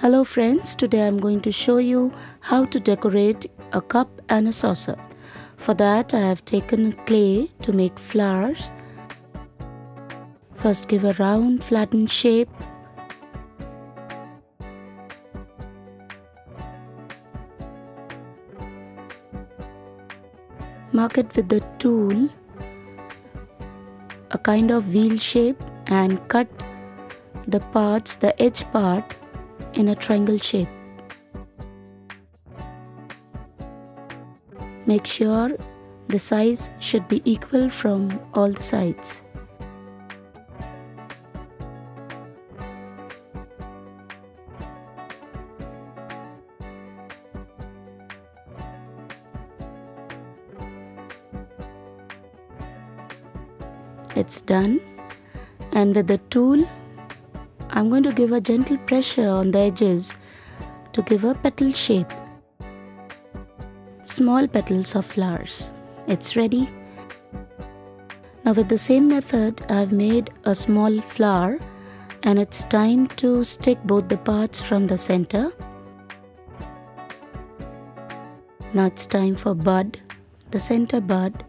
Hello friends, today I'm going to show you how to decorate a cup and a saucer. For that I have taken clay to make flowers. First give a round flattened shape. Mark it with the tool a kind of wheel shape and cut the parts, the edge part, in a triangle shape. Make sure the size should be equal from all the sides. It's done, and with the tool I'm going to give a gentle pressure on the edges to give a petal shape. Small petals of flowers. It's ready. Now with the same method I have made a small flower, and it's time to stick both the parts from the center. Now it's time for bud, the center bud.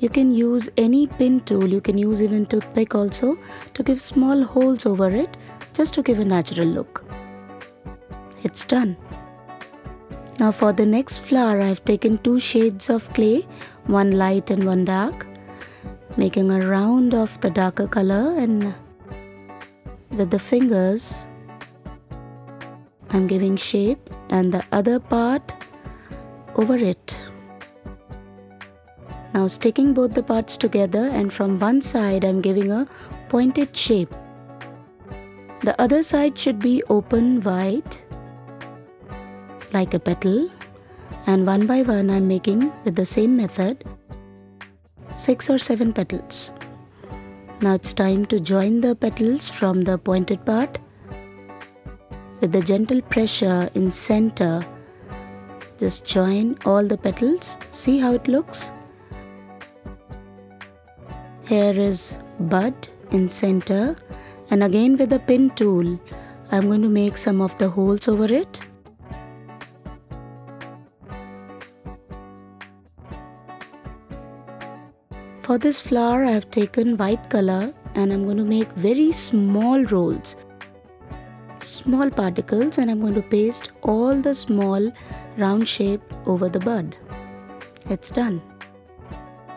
You can use any pin tool, you can use even toothpick also to give small holes over it, just to give a natural look. It's done. Now for the next flower I have taken two shades of clay, one light and one dark, making a round of the darker color, and with the fingers I'm giving shape and the other part over it. Now sticking both the parts together, and from one side I'm giving a pointed shape. The other side should be open wide like a petal, and one by one I'm making with the same method 6 or 7 petals. Now it's time to join the petals from the pointed part. With the gentle pressure in center, just join all the petals. See how it looks? Here is bud in center, and again with the pin tool I'm going to make some of the holes over it. For this flower I have taken white color, and I'm going to make very small rolls, small particles, and I'm going to paste all the small round shape over the bud. It's done.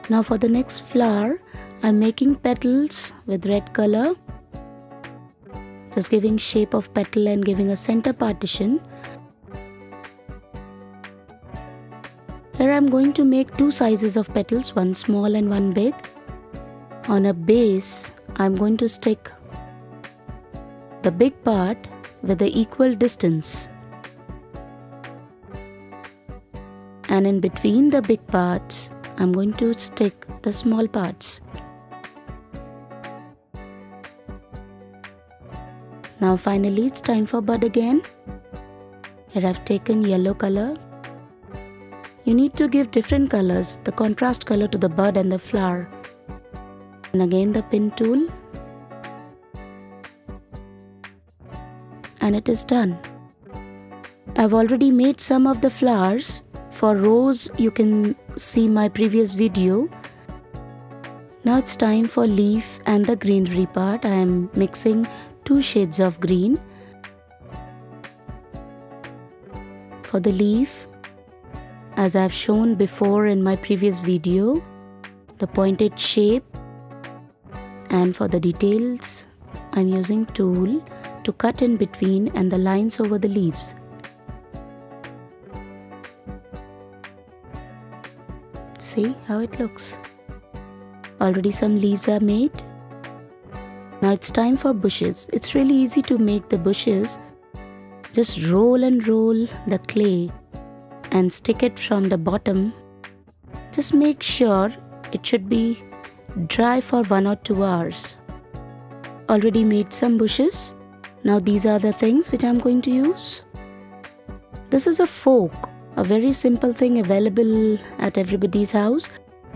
Now for the next flower I'm making petals with red color, just giving shape of petal and giving a center partition. Here I'm going to make two sizes of petals, one small and one big. On a base I'm going to stick the big part with the equal distance, and in between the big parts I'm going to stick the small parts. Now finally it's time for bud again. Here I've taken yellow color. You need to give different colors, the contrast color to the bud and the flower. And again the pin tool. And it is done. I've already made some of the flowers. For rose you can see my previous video. Now it's time for leaf and the greenery part. I am mixing 2 shades of green. For the leaf, as I have shown before in my previous video, the pointed shape, and for the details I'm using tool to cut in between and the lines over the leaves. See how it looks. Already some leaves are made. Now it's time for bushes. It's really easy to make the bushes. Just roll and roll the clay and stick it from the bottom. Just make sure it should be dry for 1 or 2 hours. Already made some bushes. Now these are the things which I'm going to use. This is a fork, a very simple thing available at everybody's house.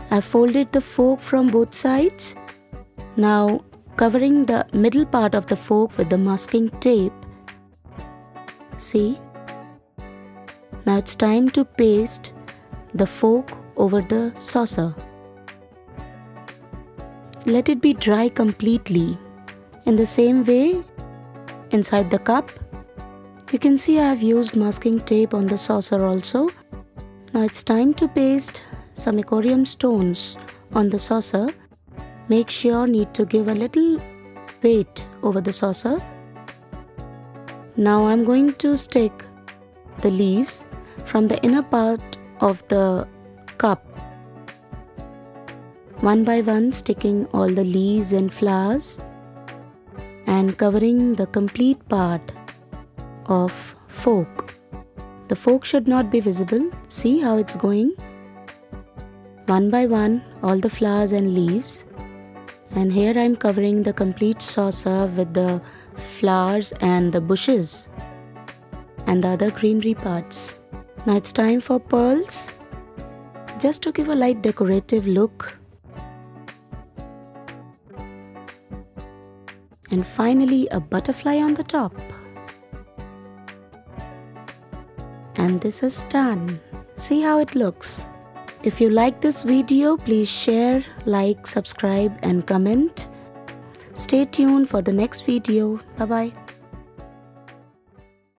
I've folded the fork from both sides. Now covering the middle part of the fork with the masking tape, See? Now it's time to paste the fork over the saucer. Let it be dry completely. In the same way, inside the cup, you can see I have used masking tape on the saucer also. Now it's time to paste some aquarium stones on the saucer. Make sure need to give a little weight over the saucer. Now I'm going to stick the leaves from the inner part of the cup. One by one, sticking all the leaves and flowers and covering the complete part of fork. The fork should not be visible. See how it's going? One by one, all the flowers and leaves. And here I'm covering the complete saucer with the flowers and the bushes and the other greenery parts. Now it's time for pearls, just to give a light decorative look. And finally a butterfly on the top. And this is done. See how it looks. If you like this video, please share, like, subscribe and comment. Stay tuned for the next video. Bye bye.